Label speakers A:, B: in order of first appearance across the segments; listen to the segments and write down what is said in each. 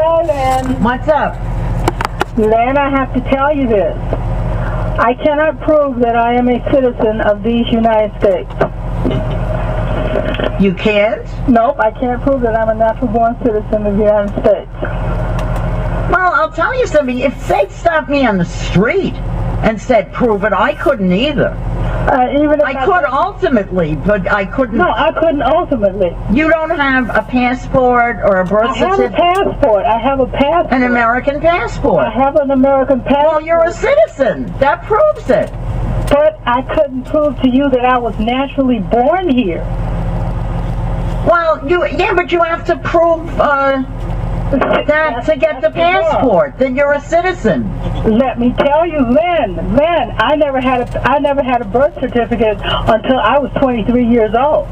A: Hello, Lynn.
B: What's up?
A: Lynn, I have to tell you this. I cannot prove that I am a citizen of these United States.
B: You can't?
A: Nope, I can't prove that I'm a natural-born citizen of the United States.
B: Well, I'll tell you something. If they stopped me on the street and said, prove it, I couldn't either.
A: Even if
B: I could ultimately, but I couldn't.
A: No, I couldn't ultimately.
B: You don't have a passport or a birth certificate?
A: I have a passport. I have a passport.
B: An American passport?
A: I have an American passport.
B: Well, you're a citizen. That proves it.
A: But I couldn't prove to you that I was naturally born here.
B: Well, but you have to prove that to get the passport, then you're a citizen.
A: Let me tell you, Lynn, I never had a birth certificate until I was 23 years old.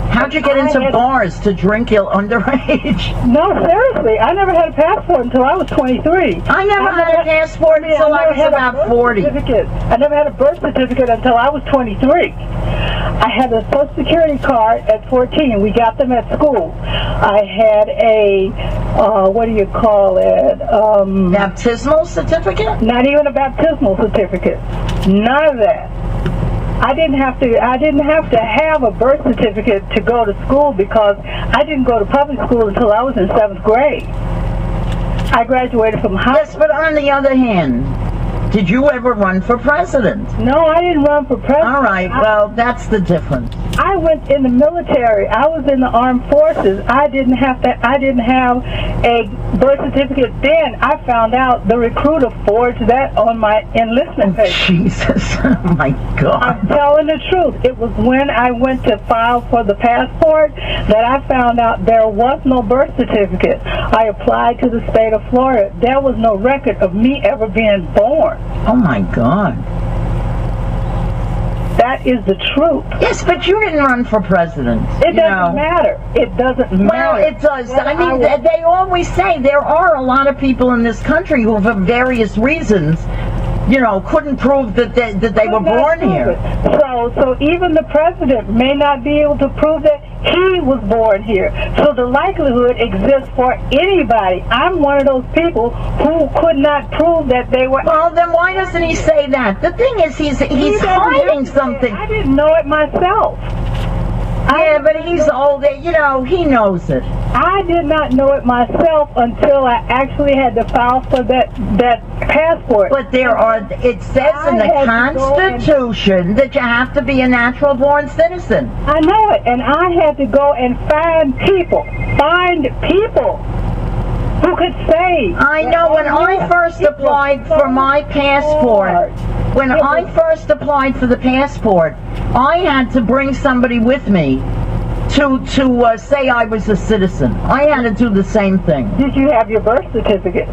B: How'd you get into bars to drink till underage?
A: No, seriously, I never had a passport until I was 23.
B: I never had a passport until I was about 40.
A: I never had a birth certificate until I was 23. I had a Social Security card at 14. We got them at school. I had a, what do you call it?
B: Baptismal certificate?
A: Not even a baptismal certificate. None of that. I didn't have to have a birth certificate to go to school because I didn't go to public school until I was in 7th grade. I graduated from high school.
B: Yes, but on the other hand, did you ever run for president?
A: No, I didn't run for president.
B: All right, well, that's the difference.
A: I went in the military. I was in the armed forces. I didn't have a birth certificate then. I found out the recruiter forged that on my enlistment paper.
B: Jesus, oh my God.
A: I'm telling the truth. It was when I went to file for the passport that I found out there was no birth certificate. I applied to the state of Florida. There was no record of me ever being born.
B: Oh my God.
A: That is the truth.
B: Yes, but you didn't run for president.
A: It doesn't matter. It doesn't matter.
B: Well, it does. I mean, they always say there are a lot of people in this country who, for various reasons, couldn't prove that they were born here.
A: So even the president may not be able to prove that he was born here. So the likelihood exists for anybody. I'm one of those people who could not prove that they were.
B: Well, then why doesn't he say that? The thing is, he's hiding something.
A: I didn't know it myself.
B: Yeah, but he's old. He knows it.
A: I did not know it myself until I actually had to file for that passport.
B: But it says in the Constitution that you have to be a natural-born citizen.
A: I know it, and I had to go and find people who could say.
B: I know. When I first applied for my passport, when I first applied for the passport, I had to bring somebody with me to say I was a citizen. I had to do the same thing.
A: Did you have your birth certificate?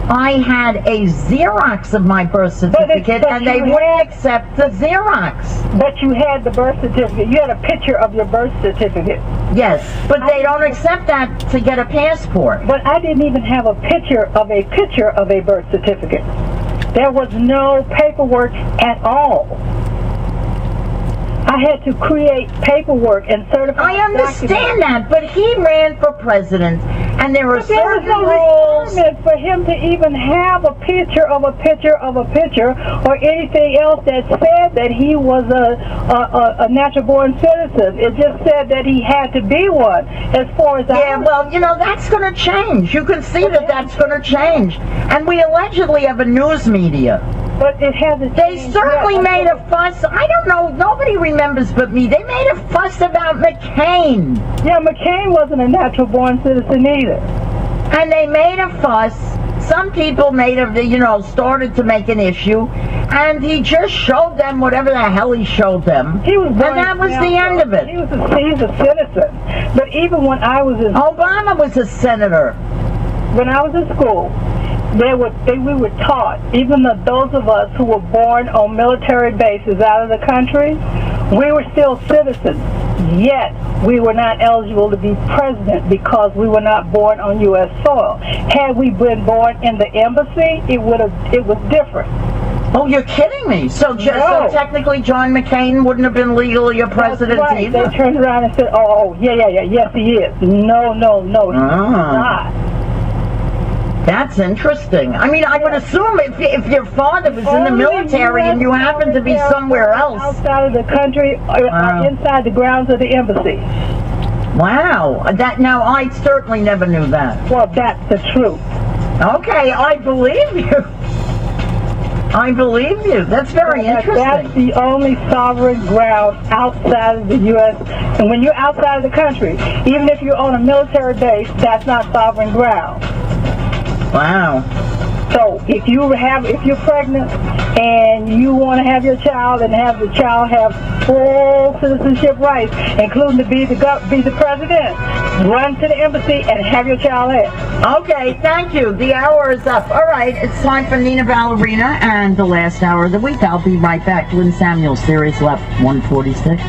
B: I had a Xerox of my birth certificate, and they wouldn't accept the Xerox.
A: But you had the birth certificate. You had a picture of your birth certificate.
B: Yes, but they don't accept that to get a passport.
A: But I didn't even have a picture of a birth certificate. There was no paperwork at all. I had to create paperwork and certify.
B: I understand that, but he ran for president, and there are certain rules.
A: For him to even have a picture of a picture or anything else that said that he was a natural-born citizen. It just said that he had to be one. As far as
B: that's going to change. You can see that that's going to change, and we allegedly have a news media.
A: But it hasn't.
B: They certainly made a fuss. I don't know. Nobody remembers but me. They made a fuss about McCain.
A: Yeah, McCain wasn't a natural-born citizen either.
B: And they made a fuss. Some people started to make an issue, and he just showed them whatever the hell he showed them. And that was the end of it.
A: He's a citizen. But even when I was
B: Obama was a senator.
A: When I was in school, we were taught, even those of us who were born on military bases out of the country, we were still citizens. Yet we were not eligible to be president because we were not born on U.S. soil. Had we been born in the embassy, it was different.
B: Oh, you're kidding me. So
A: No.
B: technically John McCain wouldn't have been legally a president
A: That's right.
B: either?
A: They turned around and said, yes, he is. No, he's not.
B: That's interesting. I mean, I would assume if your father was in the military and you happen to be somewhere else.
A: Outside of the country or inside the grounds of the embassy.
B: Wow. Now, I certainly never knew that.
A: Well, that's the truth.
B: Okay, I believe you. I believe you. That's very interesting.
A: That's the only sovereign ground outside of the U.S. And when you're outside of the country, even if you're on a military base, that's not sovereign ground.
B: Wow.
A: So if you're pregnant and you want to have your child and have the child have full citizenship rights, including to be the president, run to the embassy and have your child there.
B: Okay, thank you. The hour is up. All right, it's time for Nina Ballerina and the last hour of the week. I'll be right back. Lynn Samuels, series left 146.